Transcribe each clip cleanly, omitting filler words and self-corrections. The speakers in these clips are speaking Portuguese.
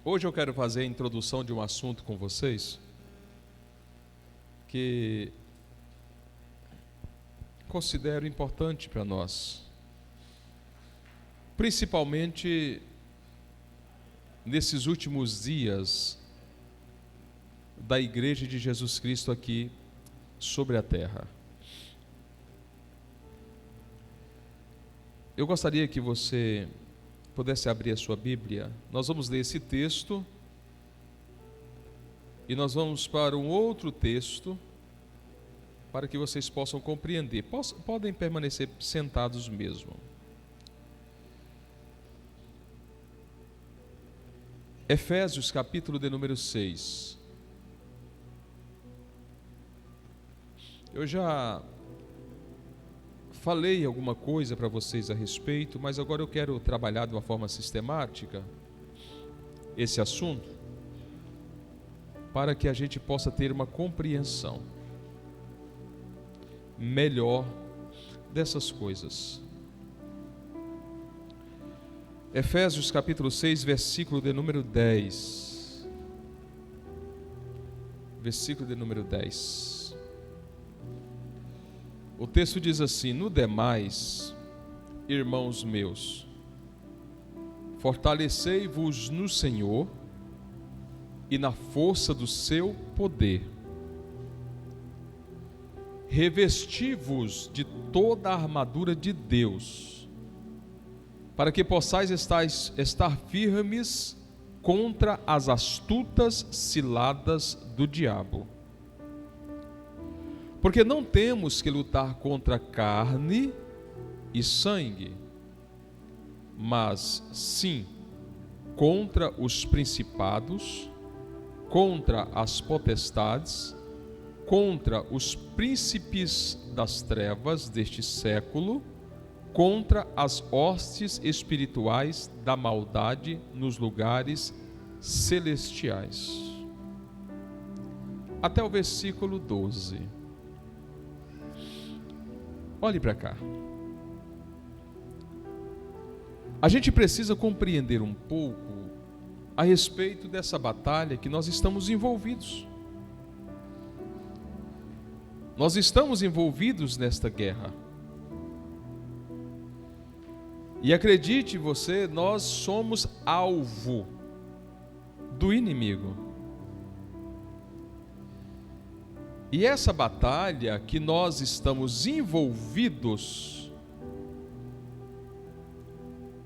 Hoje eu quero fazer a introdução de um assunto com vocês que considero importante para nós, principalmente nesses últimos dias da Igreja de Jesus Cristo aqui sobre a terra. Eu gostaria que você pudesse abrir a sua Bíblia. Nós vamos ler esse texto e nós vamos para um outro texto para que vocês possam compreender. Podem permanecer sentados mesmo. Efésios, capítulo de número 6. Eu já falei alguma coisa para vocês a respeito, mas agora eu quero trabalhar de uma forma sistemática esse assunto, para que a gente possa ter uma compreensão melhor dessas coisas. Efésios capítulo 6, versículo de número 10. Versículo de número 10. O texto diz assim: no demais, irmãos meus, fortalecei-vos no Senhor e na força do seu poder. Revesti-vos de toda a armadura de Deus, para que possais estar firmes contra as astutas ciladas do diabo. Porque não temos que lutar contra carne e sangue, mas sim contra os principados, contra as potestades, contra os príncipes das trevas deste século, contra as hostes espirituais da maldade nos lugares celestiais. Até o versículo 12. Olhe para cá. A gente precisa compreender um pouco a respeito dessa batalha que nós estamos envolvidos. Nós estamos envolvidos nesta guerra. E acredite você, nós somos alvo do inimigo. E essa batalha que nós estamos envolvidos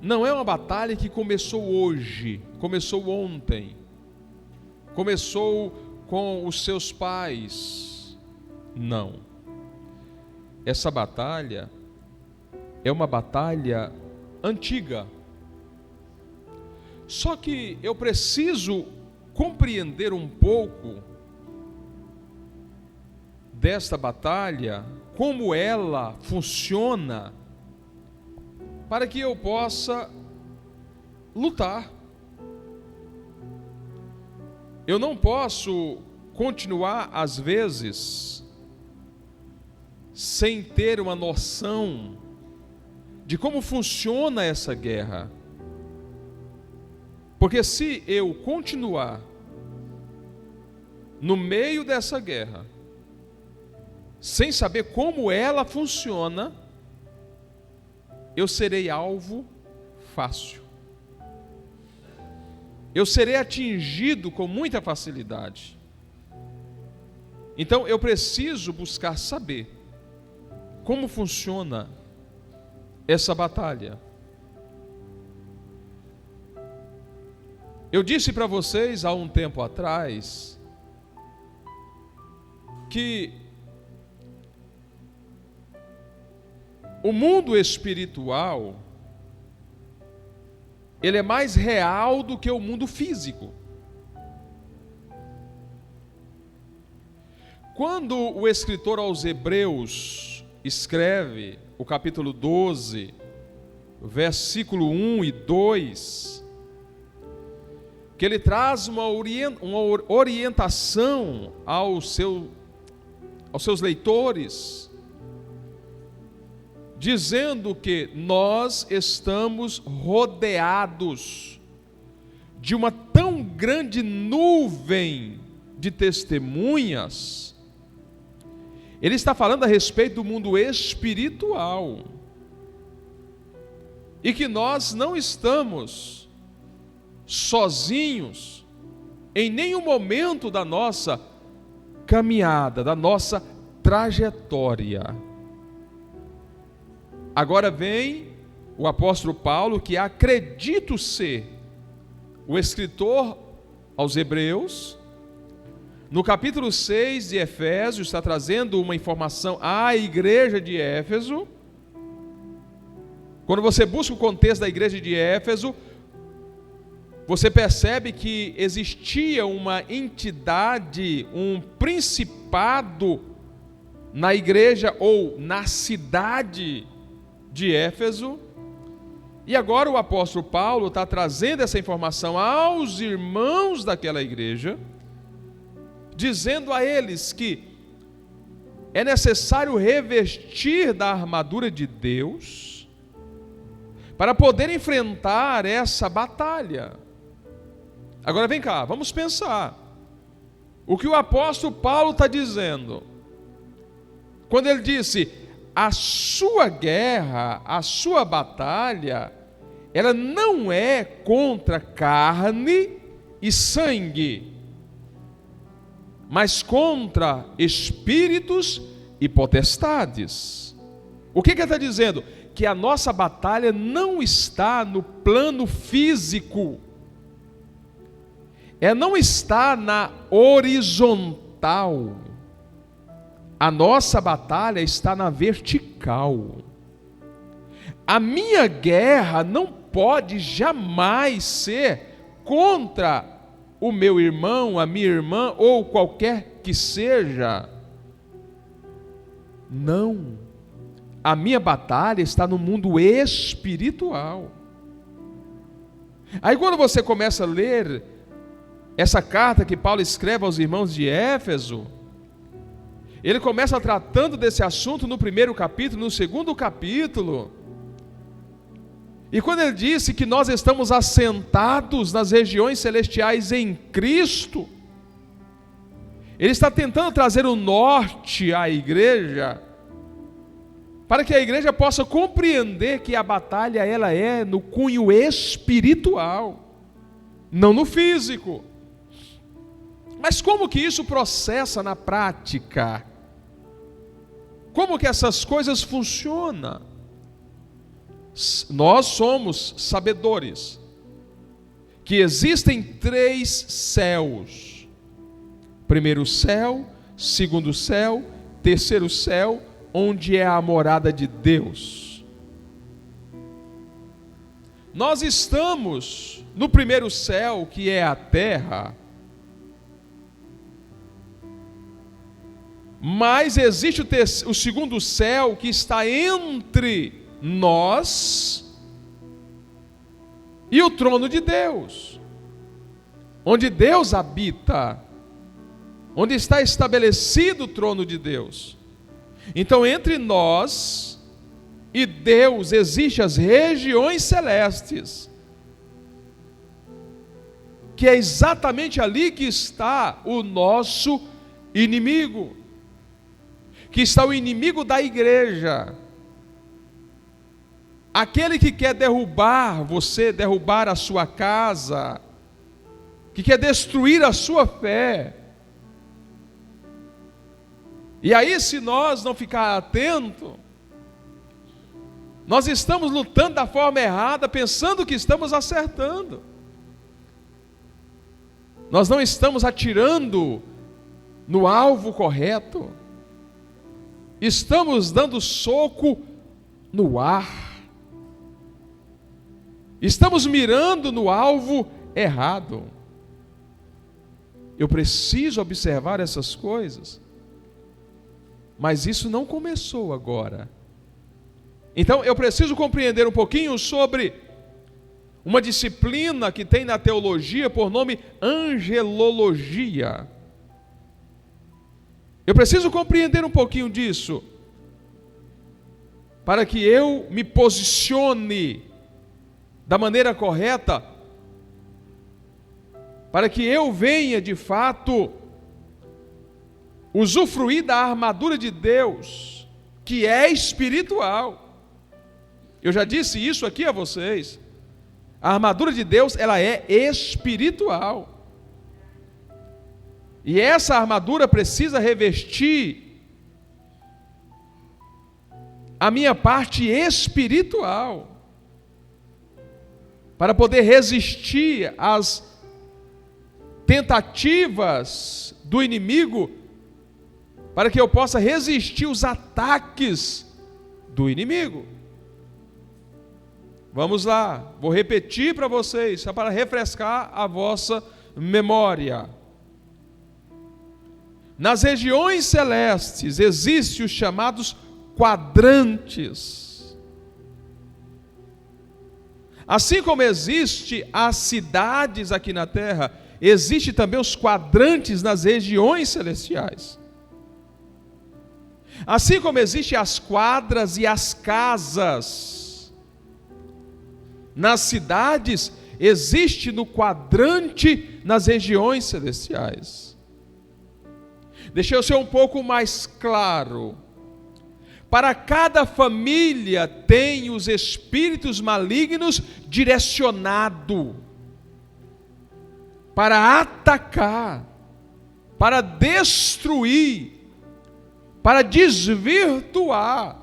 não é uma batalha que começou hoje, começou ontem, começou com os seus pais. Não. Essa batalha é uma batalha antiga. Só que eu preciso compreender um pouco desta batalha, como ela funciona, para que eu possa lutar. Eu não posso continuar, às vezes, sem ter uma noção de como funciona essa guerra. Porque se eu continuar no meio dessa guerra, sem saber como ela funciona, eu serei alvo fácil. Eu serei atingido com muita facilidade. Então eu preciso buscar saber como funciona essa batalha. Eu disse para vocês há um tempo atrás que o mundo espiritual, ele é mais real do que o mundo físico. Quando o escritor aos Hebreus escreve o capítulo 12, versículo 1 e 2, que ele traz uma orientação aos seus leitores, dizendo que nós estamos rodeados de uma tão grande nuvem de testemunhas, ele está falando a respeito do mundo espiritual. E que nós não estamos sozinhos em nenhum momento da nossa caminhada, da nossa trajetória. Agora vem o apóstolo Paulo, que acredito ser o escritor aos Hebreus, no capítulo 6 de Efésios, está trazendo uma informação à igreja de Éfeso. Quando você busca o contexto da igreja de Éfeso, você percebe que existia uma entidade, um principado na igreja ou na cidade de Éfeso. E agora o apóstolo Paulo está trazendo essa informação aos irmãos daquela igreja, dizendo a eles que é necessário revestir da armadura de Deus para poder enfrentar essa batalha. Agora vem cá, vamos pensar. O que o apóstolo Paulo está dizendo? Quando ele disse, a sua guerra, a sua batalha, ela não é contra carne e sangue, mas contra espíritos e potestades. O que ele está dizendo? Que a nossa batalha não está no plano físico, não está na horizontal. A nossa batalha está na vertical. A minha guerra não pode jamais ser contra o meu irmão, a minha irmã ou qualquer que seja. Não. A minha batalha está no mundo espiritual. Aí quando você começa a ler essa carta que Paulo escreve aos irmãos de Éfeso, ele começa tratando desse assunto no primeiro capítulo, no segundo capítulo. E quando ele disse que nós estamos assentados nas regiões celestiais em Cristo, ele está tentando trazer o norte à igreja, para que a igreja possa compreender que a batalha ela é no cunho espiritual, não no físico. Mas como que isso processa na prática? Como que essas coisas funcionam? Nós somos sabedores que existem 3 céus: primeiro céu, segundo céu, terceiro céu, onde é a morada de Deus. Nós estamos no primeiro céu, que é a terra, mas existe o segundo céu, que está entre nós e o trono de Deus, onde Deus habita, onde está estabelecido o trono de Deus. Então entre nós e Deus existem as regiões celestes, que é exatamente ali que está o nosso inimigo, que está o inimigo da igreja, aquele que quer derrubar você, derrubar a sua casa, que quer destruir a sua fé. E aí, se nós não ficar atento, nós estamos lutando da forma errada, pensando que estamos acertando. Nós não estamos atirando no alvo correto. Estamos dando soco no ar. Estamos mirando no alvo errado. Eu preciso observar essas coisas. Mas isso não começou agora. Então eu preciso compreender um pouquinho sobre uma disciplina que tem na teologia por nome angelologia. Eu preciso compreender um pouquinho disso, para que eu me posicione da maneira correta para que eu venha de fato usufruir da armadura de Deus, que é espiritual. Eu já disse isso aqui a vocês. A armadura de Deus, ela é espiritual. E essa armadura precisa revestir a minha parte espiritual, para poder resistir às tentativas do inimigo, para que eu possa resistir os ataques do inimigo. Vamos lá, vou repetir para vocês, só para refrescar a vossa memória. Nas regiões celestes existem os chamados quadrantes. Assim como existe as cidades aqui na terra, existe também os quadrantes nas regiões celestiais. Assim como existem as quadras e as casas nas cidades, existe no quadrante nas regiões celestiais. Deixa eu ser um pouco mais claro. Para cada família tem os espíritos malignos direcionado para atacar, para destruir, para desvirtuar,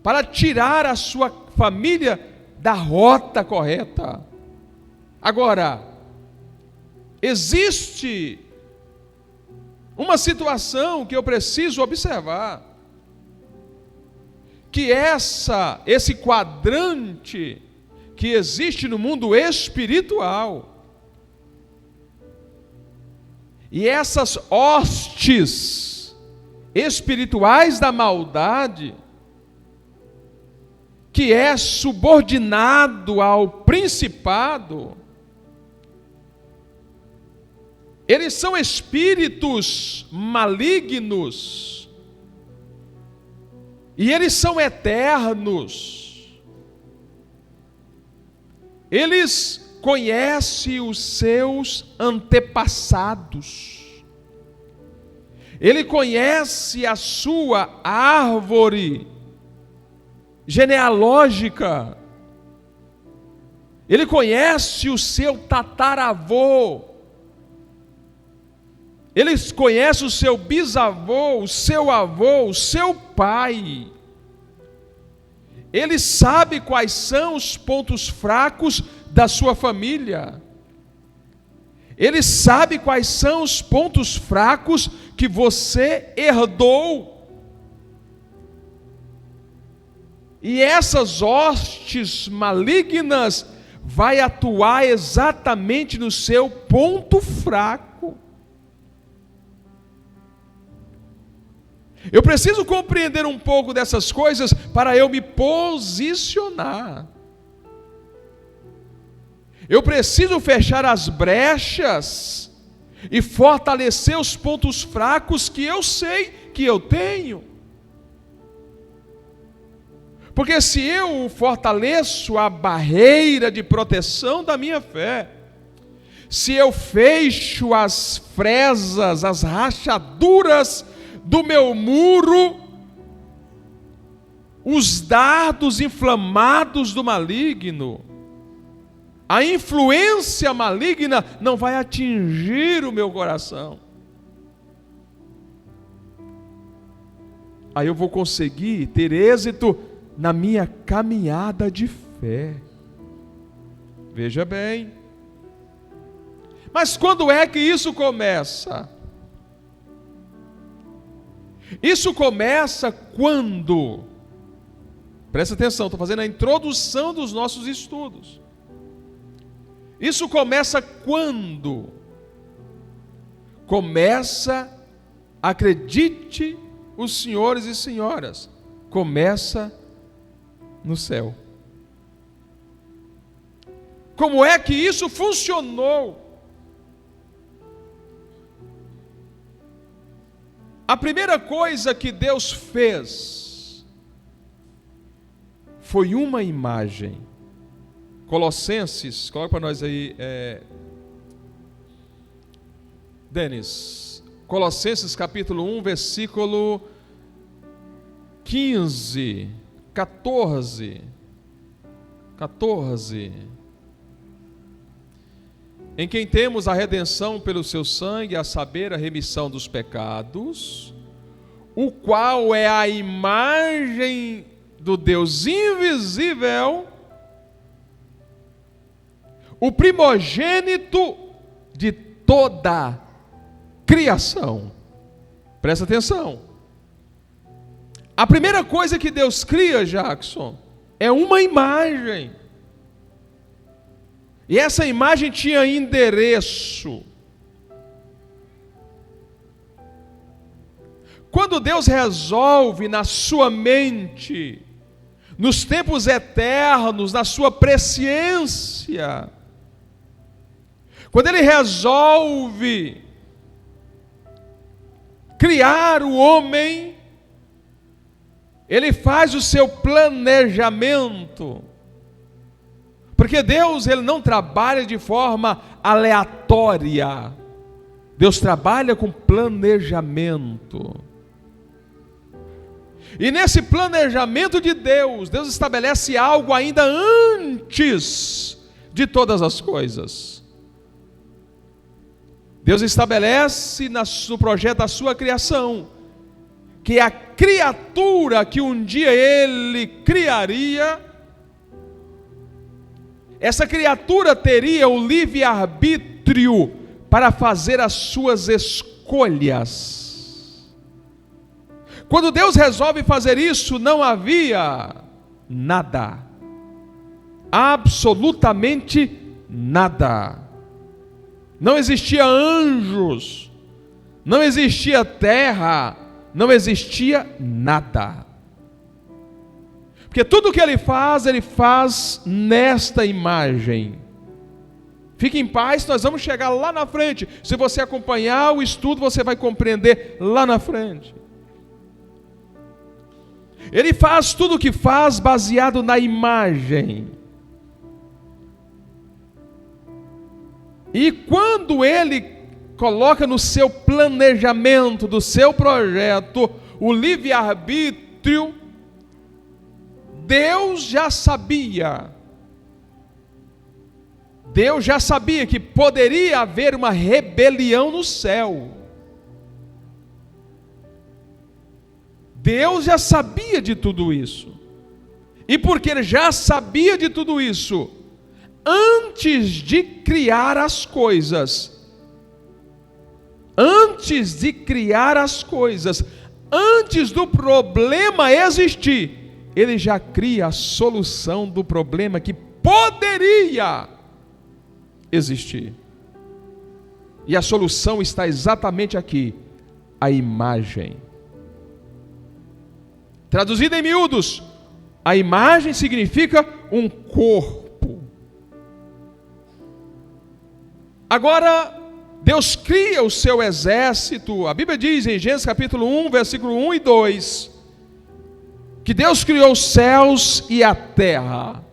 para tirar a sua família da rota correta. Agora, existe uma situação que eu preciso observar, que esse quadrante que existe no mundo espiritual, e essas hostes espirituais da maldade, que é subordinado ao principado, eles são espíritos malignos, e eles são eternos. Eles conhecem os seus antepassados. Ele conhece a sua árvore genealógica. Ele conhece o seu tataravô. Ele conhece o seu bisavô, o seu avô, o seu pai. Ele sabe quais são os pontos fracos da sua família. Ele sabe quais são os pontos fracos que você herdou. E essas hostes malignas vai atuar exatamente no seu ponto fraco. Eu preciso compreender um pouco dessas coisas para eu me posicionar. Eu preciso fechar as brechas e fortalecer os pontos fracos que eu sei que eu tenho. Porque se eu fortaleço a barreira de proteção da minha fé, se eu fecho as fresas, as rachaduras do meu muro, os dardos inflamados do maligno, a influência maligna não vai atingir o meu coração. Aí eu vou conseguir ter êxito na minha caminhada de fé. Veja bem. Mas quando é que isso começa? Isso começa quando, presta atenção, estou fazendo a introdução dos nossos estudos. Isso começa quando? Começa, acredite os senhores e senhoras, começa no céu. Como é que isso funcionou? A primeira coisa que Deus fez foi uma imagem. Colossenses, coloca para nós aí, Denis, Colossenses capítulo 1, versículo 15, 14. Em quem temos a redenção pelo seu sangue, a saber, a remissão dos pecados, o qual é a imagem do Deus invisível, o primogênito de toda a criação. Presta atenção. A primeira coisa que Deus cria, Jackson, é uma imagem. E essa imagem tinha endereço. Quando Deus resolve na sua mente, nos tempos eternos, na sua presciência, quando Ele resolve criar o homem, Ele faz o seu planejamento. Porque Deus, Ele não trabalha de forma aleatória. Deus trabalha com planejamento. E nesse planejamento de Deus, Deus estabelece algo ainda antes de todas as coisas. Deus estabelece no projeto da sua criação, que a criatura que um dia Ele criaria, essa criatura teria o livre-arbítrio para fazer as suas escolhas. Quando Deus resolve fazer isso, não havia nada, absolutamente nada. Não existia anjos, não existia terra, não existia nada. Porque tudo que Ele faz nesta imagem. Fique em paz, nós vamos chegar lá na frente. Se você acompanhar o estudo, você vai compreender lá na frente. Ele faz tudo o que faz baseado na imagem. E quando Ele coloca no seu planejamento, do seu projeto, o livre-arbítrio, Deus já sabia que poderia haver uma rebelião no céu. Deus já sabia de tudo isso. E porque Ele já sabia de tudo isso, antes de criar as coisas, antes do problema existir, Ele já cria a solução do problema que poderia existir. E a solução está exatamente aqui: a imagem. Traduzido em miúdos, a imagem significa um corpo. Agora, Deus cria o seu exército. A Bíblia diz em Gênesis capítulo 1, versículo 1 e 2, que Deus criou os céus e a terra.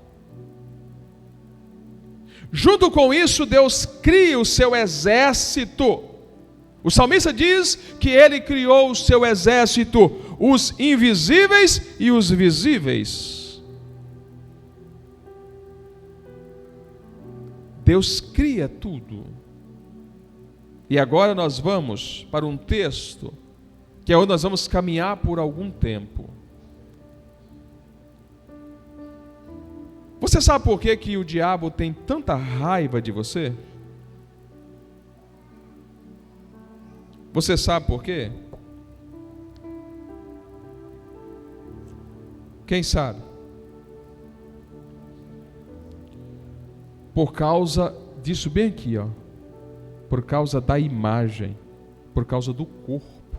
Junto com isso, Deus cria o seu exército. O salmista diz que Ele criou o seu exército, os invisíveis e os visíveis. Deus cria tudo. E agora nós vamos para um texto que é onde nós vamos caminhar por algum tempo. Você sabe por que o diabo tem tanta raiva de você? Você sabe por quê? Quem sabe? Por causa disso bem aqui, ó. Por causa da imagem, por causa do corpo.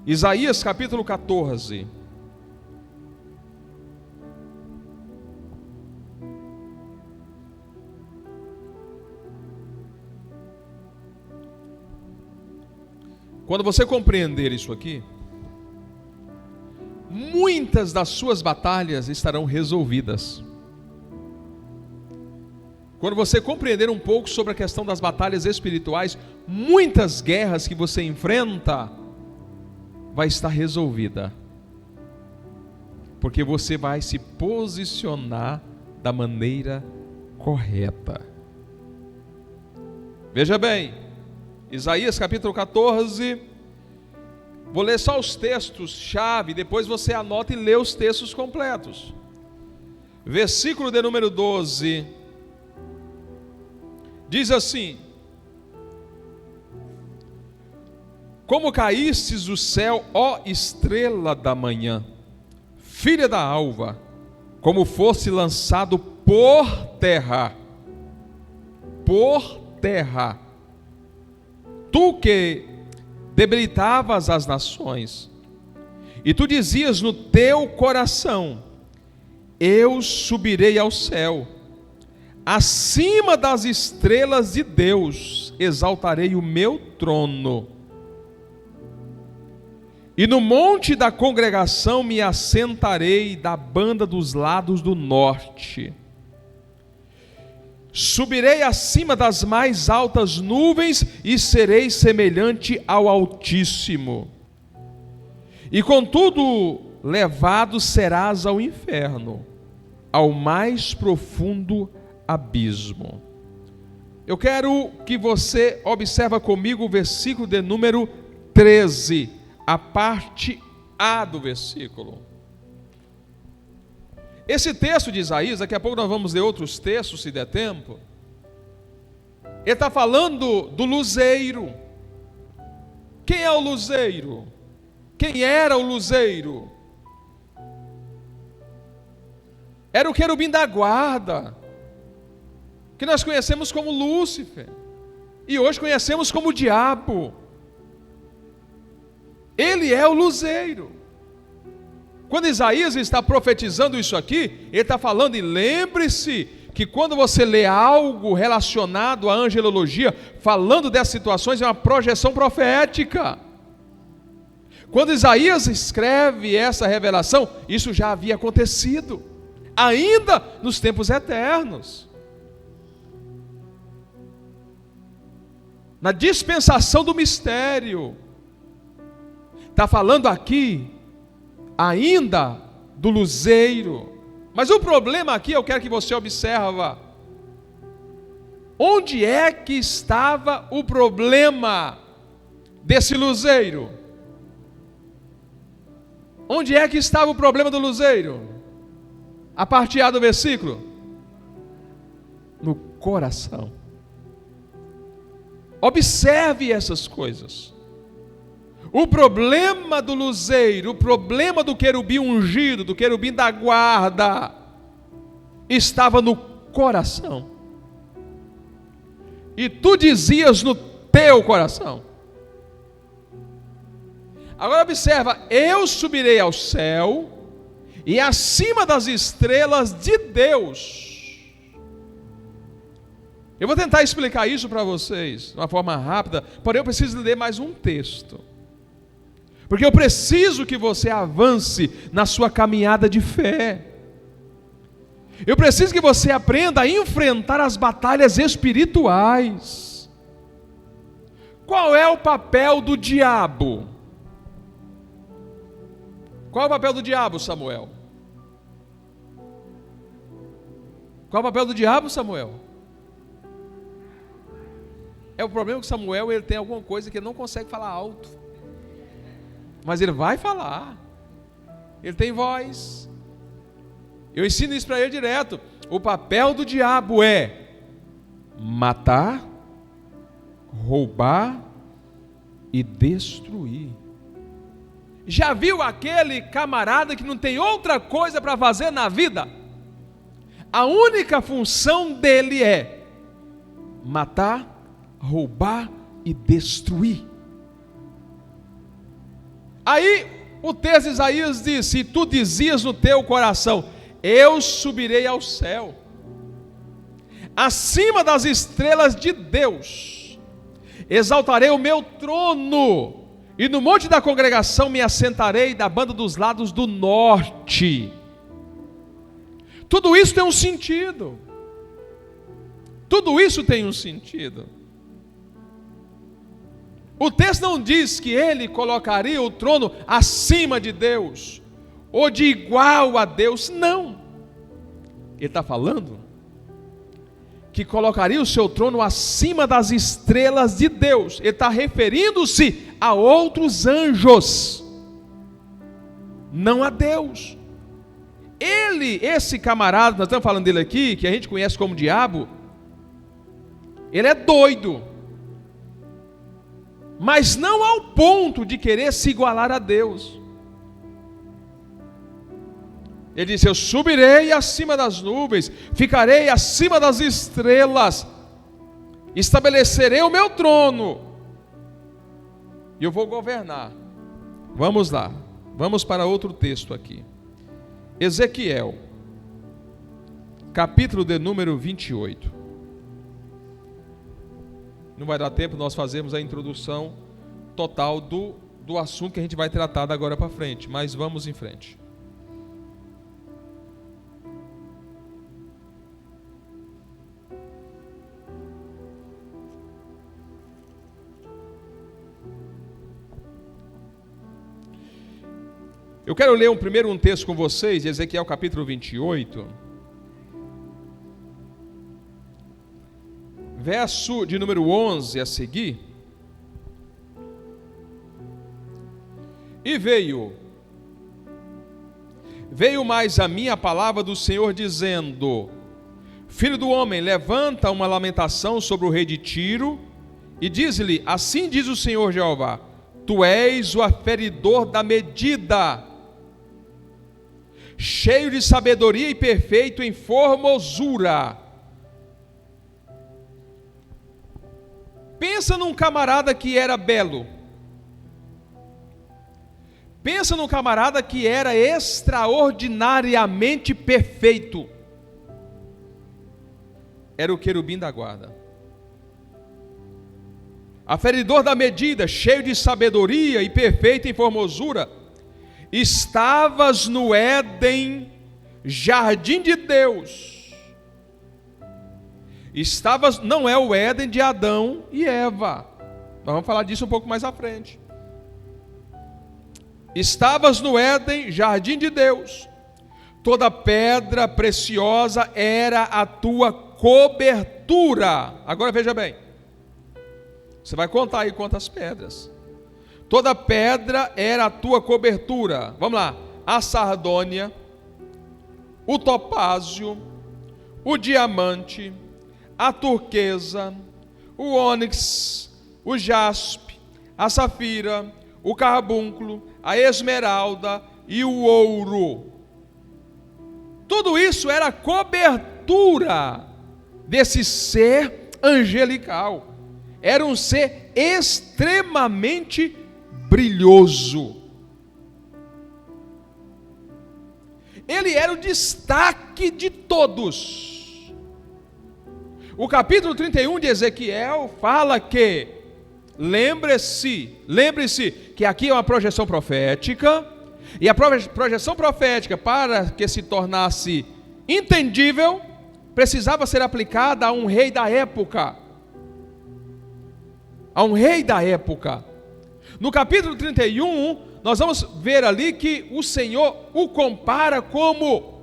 Isaías capítulo 14. Quando você compreender isso aqui, muitas das suas batalhas estarão resolvidas. quando você compreender um pouco sobre a questão das batalhas espirituais, muitas guerras que você enfrenta vai estar resolvida, porque você vai se posicionar da maneira correta. Veja bem, Isaías capítulo 14, vou ler só os textos chave, depois você anota e lê os textos completos. Versículo de número 12, diz assim: como caístes do céu, ó estrela da manhã, filha da alva, como fosse lançado por terra, tu que debilitavas as nações, e tu dizias no teu coração: eu subirei ao céu, acima das estrelas de Deus exaltarei o meu trono, e no monte da congregação me assentarei da banda dos lados do norte. Subirei acima das mais altas nuvens e serei semelhante ao Altíssimo. E contudo, levado serás ao inferno, ao mais profundo abismo. Eu quero que você observe comigo o versículo de número 13, a parte A do versículo. Esse texto de Isaías, daqui a pouco nós vamos ler outros textos, se der tempo. Ele está falando do luzeiro. Quem é o luzeiro? Quem era o luzeiro? Era o querubim da guarda, que nós conhecemos como Lúcifer, e hoje conhecemos como o diabo. Ele é o luzeiro. Quando Isaías está profetizando isso aqui, ele está falando, e lembre-se que quando você lê algo relacionado à angelologia, falando dessas situações, é uma projeção profética. Quando Isaías escreve essa revelação, isso já havia acontecido, ainda nos tempos eternos. Na dispensação do mistério, está falando aqui ainda do luzeiro. Mas o problema aqui, eu quero que você observe, onde é que estava o problema desse luzeiro? Onde é que estava o problema do luzeiro? A parte A do versículo: no coração. Observe essas coisas. O problema do luzeiro, o problema do querubim ungido, do querubim da guarda, estava no coração. E tu dizias no teu coração. Agora observa: eu subirei ao céu, e acima das estrelas de Deus. Eu vou tentar explicar isso para vocês de uma forma rápida, porém eu preciso ler mais um texto, porque eu preciso que você avance na sua caminhada de fé. Eu preciso que você aprenda a enfrentar as batalhas espirituais. Qual é o papel do diabo? Qual é o papel do diabo, Samuel? Qual é o papel do diabo, Samuel? É o problema que Samuel, ele tem alguma coisa que ele não consegue falar alto, mas ele vai falar. Ele tem voz. Eu ensino isso para ele direto. O papel do diabo é matar, roubar e destruir. Já viu aquele camarada que não tem outra coisa para fazer na vida? A única função dele é matar, roubar e destruir. Aí o texto de Isaías diz: e tu dizias no teu coração: eu subirei ao céu, acima das estrelas de Deus, exaltarei o meu trono, e no monte da congregação me assentarei da banda dos lados do norte. Tudo isso tem um sentido. Tudo isso tem um sentido. O texto não diz que ele colocaria o trono acima de Deus, ou de igual a Deus, não. Ele está falando que colocaria o seu trono acima das estrelas de Deus. Ele está referindo-se a outros anjos, não a Deus. Esse camarada, nós estamos falando dele aqui, que a gente conhece como diabo, ele é doido, mas não ao ponto de querer se igualar a Deus. Ele disse: eu subirei acima das nuvens, ficarei acima das estrelas, estabelecerei o meu trono, e eu vou governar. Vamos lá, vamos para outro texto aqui. Ezequiel, capítulo de número 28. Não vai dar tempo nós fazermos a introdução total do assunto que a gente vai tratar da agora para frente, mas vamos em frente. Eu quero ler primeiro um texto com vocês, Ezequiel capítulo 28, verso de número 11 a seguir. E veio mais a mim a palavra do Senhor, dizendo: filho do homem, levanta uma lamentação sobre o rei de Tiro, e diz-lhe: assim diz o Senhor Jeová, tu és o aferidor da medida, cheio de sabedoria e perfeito em formosura. Pensa num camarada que era belo. Pensa num camarada que era extraordinariamente perfeito. Era o querubim da guarda. Aferidor da medida, cheio de sabedoria e perfeito em formosura. Estavas no Éden, jardim de Deus. Estavas, não é o Éden de Adão e Eva. Nós vamos falar disso um pouco mais à frente. Estavas no Éden, jardim de Deus. Toda pedra preciosa era a tua cobertura. Agora veja bem. Você vai contar aí quantas pedras. Toda pedra era a tua cobertura. Vamos lá. A sardônia, o topázio, o diamante, a turquesa, o ônix, o jaspe, a safira, o carbúnculo, a esmeralda e o ouro. Tudo isso era cobertura desse ser angelical. Era um ser extremamente brilhoso. Ele era o destaque de todos. O capítulo 31 de Ezequiel fala que, lembre-se que aqui é uma projeção profética, e a projeção profética, para que se tornasse entendível, precisava ser aplicada a um rei da época. A um rei da época. No capítulo 31, nós vamos ver ali que o Senhor o compara como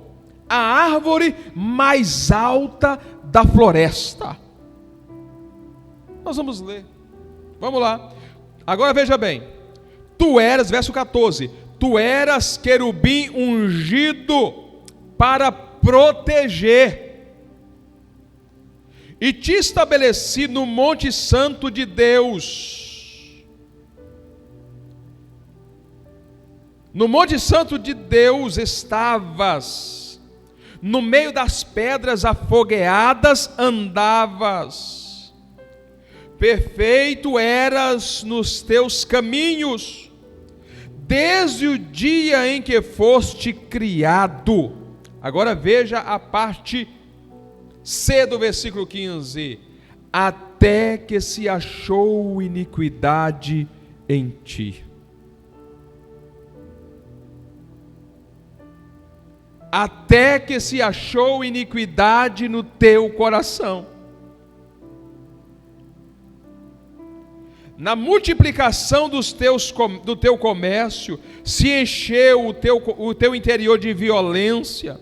a árvore mais alta da floresta. Nós vamos ler. Vamos lá. Agora veja bem. Tu eras, verso 14, tu eras querubim ungido para proteger, e te estabeleci no monte santo de Deus. No monte santo de Deus estavas, no meio das pedras afogueadas andavas, perfeito eras nos teus caminhos, desde o dia em que foste criado. Agora veja a parte C do versículo 15: até que se achou iniquidade em ti. Até que se achou iniquidade no teu coração. na multiplicação do teu comércio, se encheu o teu interior de violência,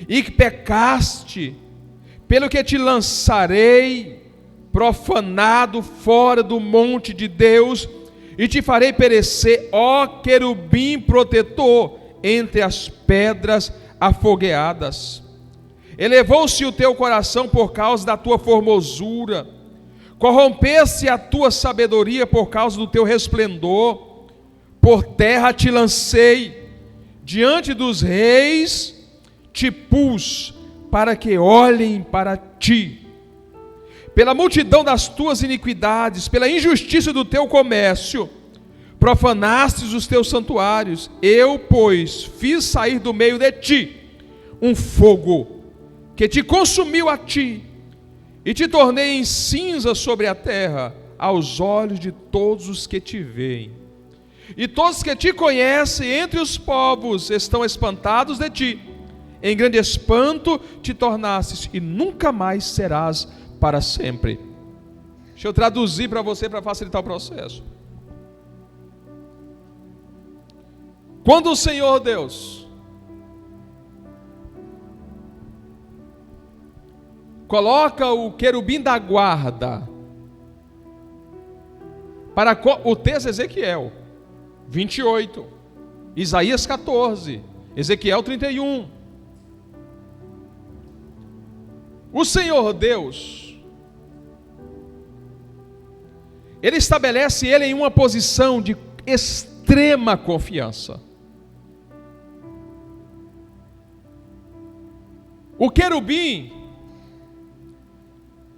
e que pecaste, pelo que te lançarei profanado fora do monte de Deus, e te farei perecer, ó querubim protetor, entre as pedras afogueadas. Elevou-se o teu coração por causa da tua formosura, corrompeu-se a tua sabedoria por causa do teu resplendor. Por terra te lancei, diante dos reis te pus, para que olhem para ti. Pela multidão das tuas iniquidades, pela injustiça do teu comércio, profanastes os teus santuários. Eu, pois, fiz sair do meio de ti um fogo que te consumiu a ti, e te tornei em cinza sobre a terra, aos olhos de todos os que te veem. E todos que te conhecem entre os povos estão espantados de ti. Em grande espanto te tornastes, e nunca mais serás para sempre. Deixa eu traduzir para você, para facilitar o processo. Quando o Senhor Deus coloca o querubim da guarda para o texto Ezequiel 28, Isaías 14, Ezequiel 31. O Senhor Deus, Ele estabelece ele em uma posição de extrema confiança. O querubim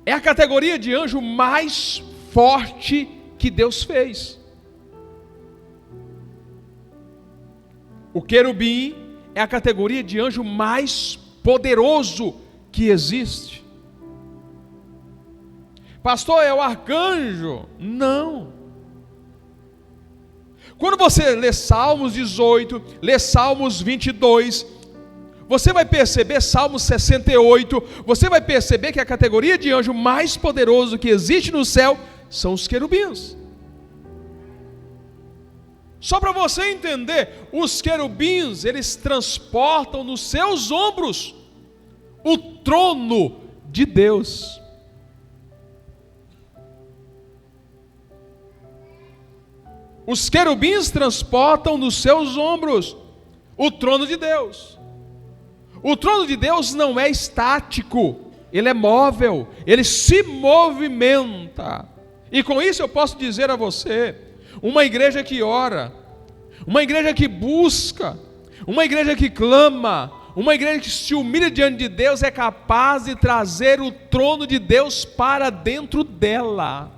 é a categoria de anjo mais forte que Deus fez. O querubim é a categoria de anjo mais poderoso que existe. Pastor, é o arcanjo? Não. Quando você lê Salmos 18, lê Salmos 22, você vai perceber, Salmos 68, você vai perceber que a categoria de anjo mais poderoso que existe no céu são os querubins. Só para você entender, os querubins, eles transportam nos seus ombros o trono de Deus. Os querubins transportam nos seus ombros o trono de Deus. O trono de Deus não é estático, ele é móvel, ele se movimenta. E com isso eu posso dizer a você, uma igreja que ora, uma igreja que busca, uma igreja que clama, uma igreja que se humilha diante de Deus é capaz de trazer o trono de Deus para dentro dela.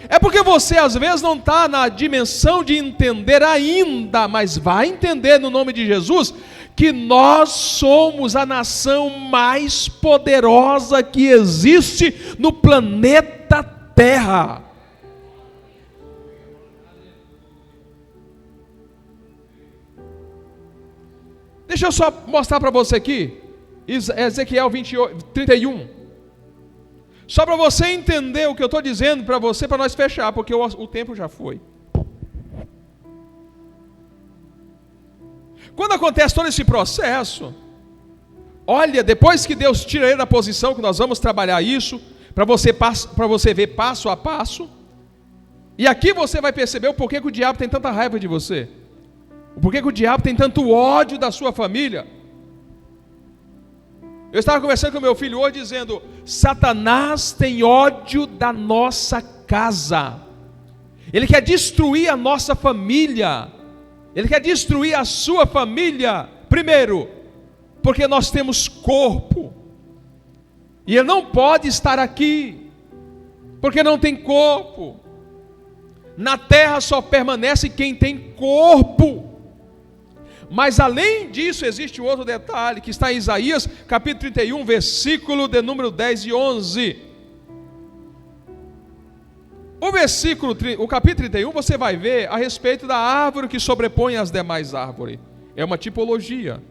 É porque você às vezes não está na dimensão de entender ainda, mas vai entender no nome de Jesus, que nós somos a nação mais poderosa que existe no planeta Terra. Deixa eu só mostrar para você aqui, Ezequiel 28, 31. Só para você entender o que eu estou dizendo para você, para nós fechar, porque o tempo já foi. Quando acontece todo esse processo, olha, depois que Deus tira ele da posição, que nós vamos trabalhar isso, para você ver passo a passo, e aqui você vai perceber o porquê que o diabo tem tanta raiva de você, o porquê que o diabo tem tanto ódio da sua família. Eu estava conversando com meu filho hoje dizendo, Satanás tem ódio da nossa casa, ele quer destruir a nossa família, ele quer destruir a sua família, primeiro, porque nós temos corpo, e ele não pode estar aqui, porque não tem corpo. Na terra só permanece quem tem corpo. Mas além disso existe um outro detalhe que está em Isaías capítulo 31, versículo de número 10 e 11. O capítulo 31 você vai ver a respeito da árvore que sobrepõe as demais árvores. É uma tipologia.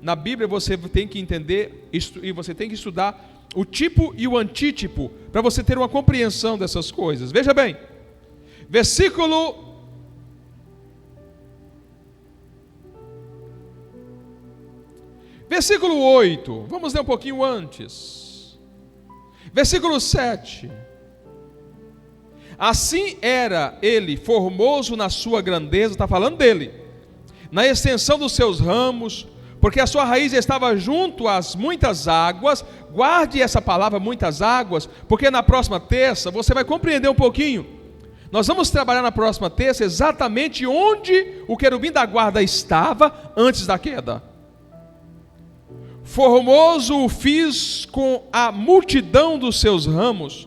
Na Bíblia você tem que entender e você tem que estudar O tipo e o antítipo, para você ter uma compreensão dessas coisas. Veja bem, versículo 8, vamos ler um pouquinho antes. Versículo 7. Assim era ele formoso na sua grandeza, está falando dele, na extensão dos seus ramos, porque a sua raiz estava junto às muitas águas. Guarde essa palavra, muitas águas, porque na próxima terça você vai compreender um pouquinho. Nós vamos trabalhar na próxima terça exatamente onde o querubim da guarda estava antes da queda. Formoso o fiz com a multidão dos seus ramos,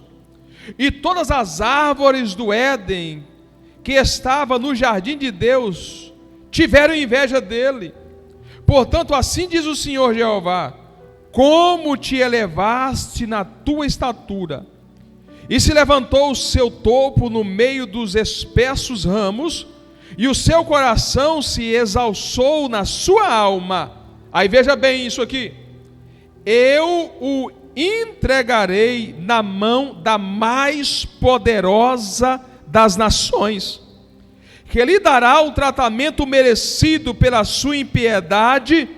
e todas as árvores do Éden, que estava no jardim de Deus, tiveram inveja dele. Portanto, assim diz o Senhor Jeová: como te elevaste na tua estatura, e se levantou o seu topo no meio dos espessos ramos, e o seu coração se exalçou na sua alma. Aí veja bem isso aqui: eu o entregarei na mão da mais poderosa das nações, que lhe dará o tratamento merecido pela sua impiedade,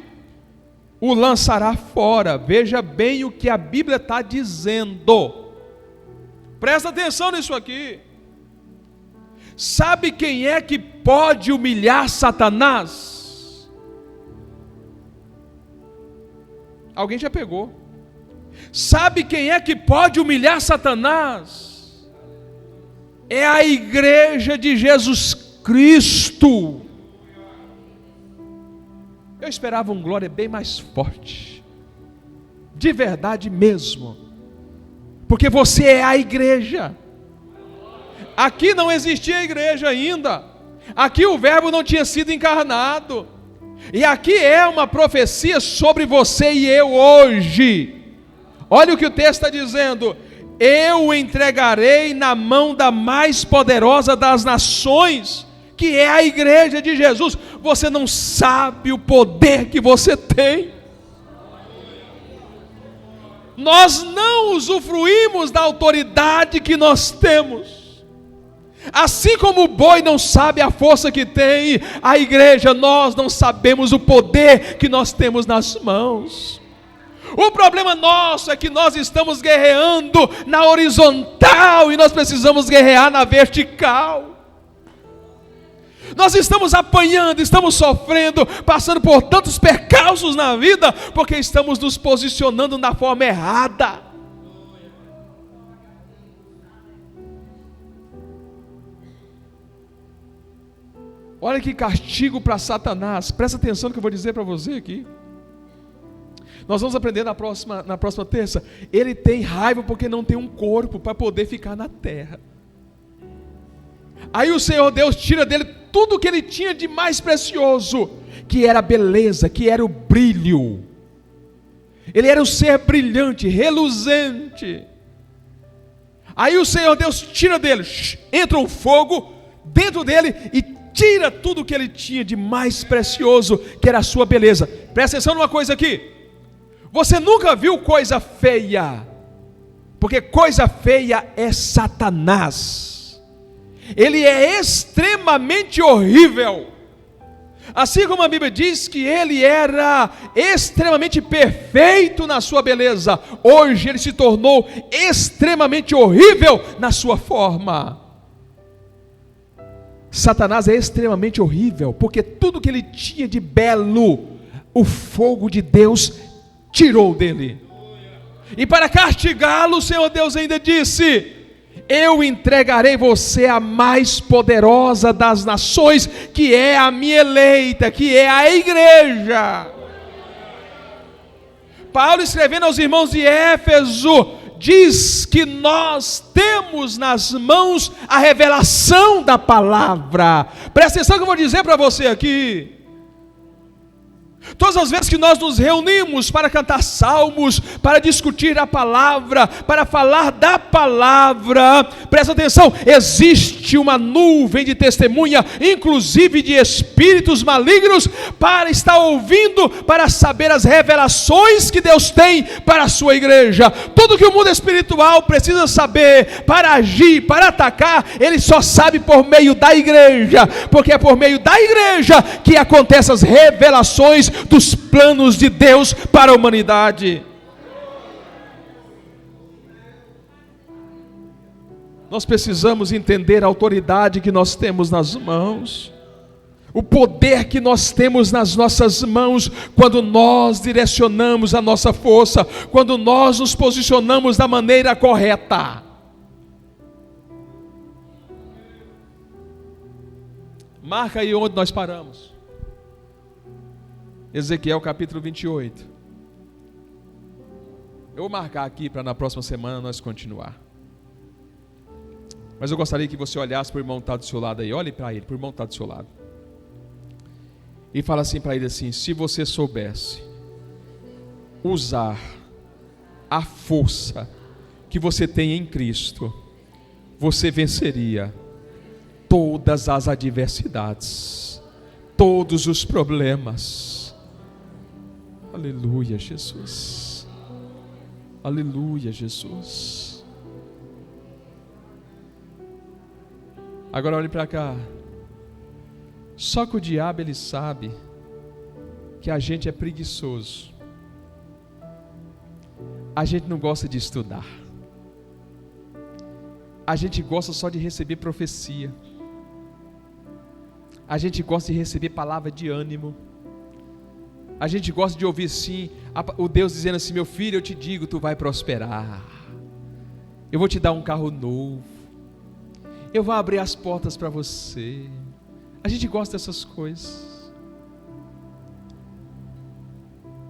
o lançará fora. Veja bem o que a Bíblia está dizendo. Presta atenção nisso aqui. Sabe quem é que pode humilhar Satanás? Alguém já pegou. Sabe quem é que pode humilhar Satanás? É a igreja de Jesus Cristo. Eu esperava um glória bem mais forte, de verdade mesmo, porque você é a igreja. Aqui não existia igreja ainda, aqui o verbo não tinha sido encarnado, e aqui é uma profecia sobre você e eu hoje. Olha o que o texto está dizendo: eu o entregarei na mão da mais poderosa das nações, que é a igreja de Jesus. Você não sabe o poder que você tem. Nós não usufruímos da autoridade que nós temos. Assim como o boi não sabe a força que tem, a igreja, nós não sabemos o poder que nós temos nas mãos. O problema nosso é que nós estamos guerreando na horizontal e nós precisamos guerrear na vertical. Nós estamos apanhando, estamos sofrendo, passando por tantos percalços na vida, porque estamos nos posicionando na forma errada. Olha que castigo para Satanás. Presta atenção no que eu vou dizer para você aqui. Nós vamos aprender na próxima terça. Ele tem raiva porque não tem um corpo para poder ficar na terra. Aí o Senhor Deus tira dele tudo o que ele tinha de mais precioso, que era a beleza, que era o brilho. Ele era um ser brilhante, reluzente. Aí o Senhor Deus tira dele, entra um fogo dentro dele e tira tudo o que ele tinha de mais precioso, que era a sua beleza. Presta atenção numa coisa aqui. Você nunca viu coisa feia, porque coisa feia é Satanás. Ele é extremamente horrível. Assim como a Bíblia diz que ele era extremamente perfeito na sua beleza, hoje ele se tornou extremamente horrível na sua forma. Satanás é extremamente horrível, porque tudo que ele tinha de belo, o fogo de Deus tirou dele. E para castigá-lo, o Senhor Deus ainda disse: eu entregarei você à mais poderosa das nações, que é a minha eleita, que é a igreja. Paulo, escrevendo aos irmãos de Éfeso, diz que nós temos nas mãos a revelação da palavra. Presta atenção que eu vou dizer para você aqui. Todas as vezes que nós nos reunimos para cantar salmos, para discutir a palavra, para falar da palavra, presta atenção, existe uma nuvem de testemunha, inclusive de espíritos malignos, para estar ouvindo, para saber as revelações que Deus tem para a sua igreja. Tudo que o mundo espiritual precisa saber para agir, para atacar, ele só sabe por meio da igreja, porque é por meio da igreja que acontecem as revelações dos planos de Deus para a humanidade. Nós precisamos entender a autoridade que nós temos nas mãos, o poder que nós temos nas nossas mãos, quando nós direcionamos a nossa força, quando nós nos posicionamos da maneira correta. Marca aí onde nós paramos. Ezequiel capítulo 28. Eu vou marcar aqui para na próxima semana nós continuar. Mas eu gostaria que você olhasse para o irmão que está do seu lado aí. Olhe para ele, para o irmão que está do seu lado. E fala assim para ele assim: se você soubesse usar a força que você tem em Cristo, você venceria todas as adversidades, todos os problemas. Aleluia, Jesus. Aleluia, Jesus. Agora olhe para cá. Só que o diabo, ele sabe que a gente é preguiçoso. A gente não gosta de estudar. A gente gosta só de receber profecia. A gente gosta de receber palavra de ânimo. A gente gosta de ouvir sim, o Deus dizendo assim: meu filho, eu te digo, tu vai prosperar. Eu vou te dar um carro novo. Eu vou abrir as portas para você. A gente gosta dessas coisas.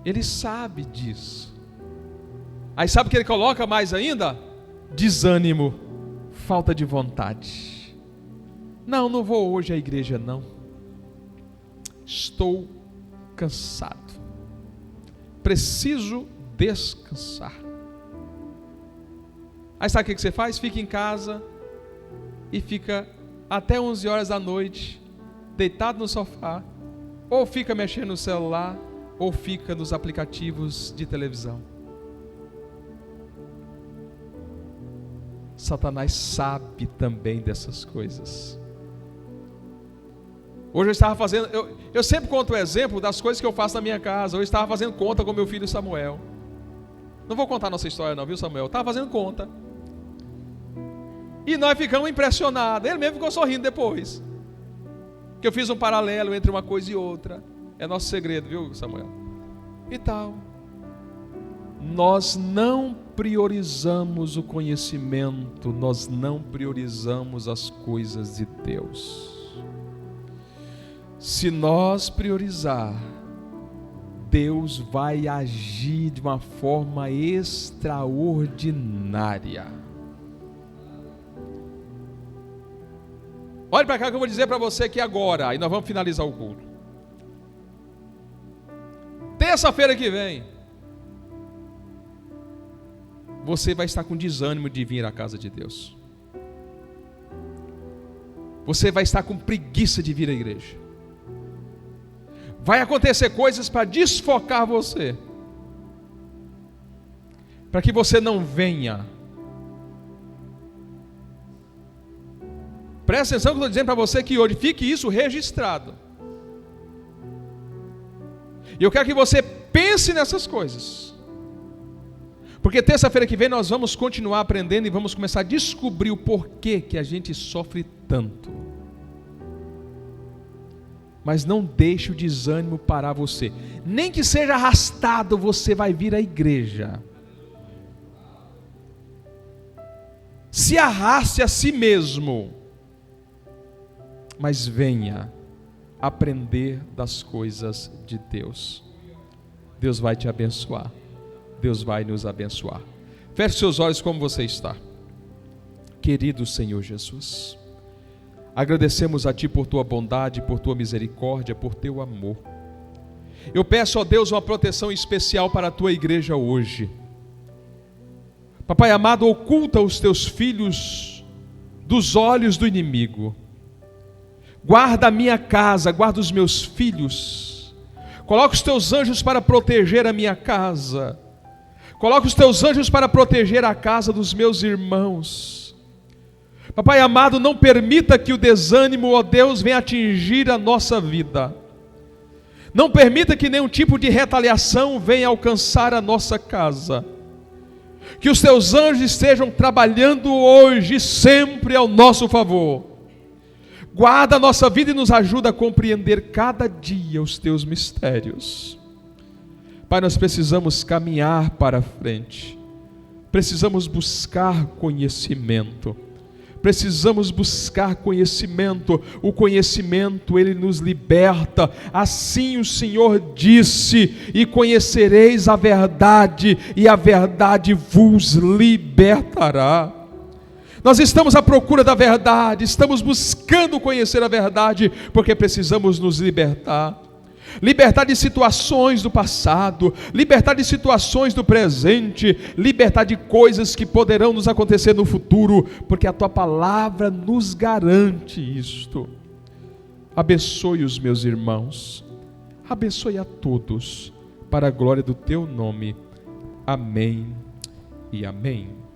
Ele sabe disso. Aí sabe o que ele coloca mais ainda? Desânimo, falta de vontade. Não vou hoje à igreja não. Estou cansado. Preciso descansar. Aí sabe o que você faz? Fica em casa e fica até 11 horas da noite deitado no sofá, ou fica mexendo no celular, ou fica nos aplicativos de televisão. Satanás sabe também dessas coisas. Hoje eu estava fazendo, eu sempre conto o exemplo das coisas que eu faço na minha casa. Eu estava fazendo conta com meu filho Samuel. Não vou contar nossa história não, viu, Samuel? Eu estava fazendo conta. E nós ficamos impressionados. Ele mesmo ficou sorrindo depois. Que eu fiz um paralelo entre uma coisa e outra. É nosso segredo, viu, Samuel? E tal. Nós não priorizamos o conhecimento, nós não priorizamos as coisas de Deus. Se nós priorizar, Deus vai agir de uma forma extraordinária. Olhe para cá que eu vou dizer para você que agora, e nós vamos finalizar o culto. Terça-feira que vem, você vai estar com desânimo de vir à casa de Deus. Você vai estar com preguiça de vir à igreja. Vai acontecer coisas para desfocar você, para que você não venha. Presta atenção que eu estou dizendo para você que hoje, fique isso registrado. E eu quero que você pense nessas coisas, porque terça-feira que vem nós vamos continuar aprendendo e vamos começar a descobrir o porquê que a gente sofre tanto. Mas não deixe o desânimo parar você. Nem que seja arrastado, você vai vir à igreja. Se arraste a si mesmo, mas venha aprender das coisas de Deus. Deus vai te abençoar. Deus vai nos abençoar. Feche seus olhos como você está. Querido Senhor Jesus, agradecemos a Ti por Tua bondade, por Tua misericórdia, por Teu amor. Eu peço, ó Deus, uma proteção especial para a tua igreja hoje. Papai amado, oculta os teus filhos dos olhos do inimigo. Guarda a minha casa, guarda os meus filhos. Coloca os teus anjos para proteger a minha casa. Coloca os teus anjos para proteger a casa dos meus irmãos. Papai amado, não permita que o desânimo, ó Deus, venha atingir a nossa vida. Não permita que nenhum tipo de retaliação venha alcançar a nossa casa. Que os teus anjos estejam trabalhando hoje e sempre ao nosso favor. Guarda a nossa vida e nos ajuda a compreender cada dia os teus mistérios. Pai, nós precisamos caminhar para frente. Precisamos buscar conhecimento. Precisamos buscar conhecimento. O conhecimento, ele nos liberta. Assim o Senhor disse: e conhecereis a verdade, e a verdade vos libertará. Nós estamos à procura da verdade, estamos buscando conhecer a verdade, porque precisamos nos libertar. Libertar de situações do passado, libertar de situações do presente, libertar de coisas que poderão nos acontecer no futuro, porque a tua palavra nos garante isto. Abençoe os meus irmãos, abençoe a todos, para a glória do teu nome. Amém e amém.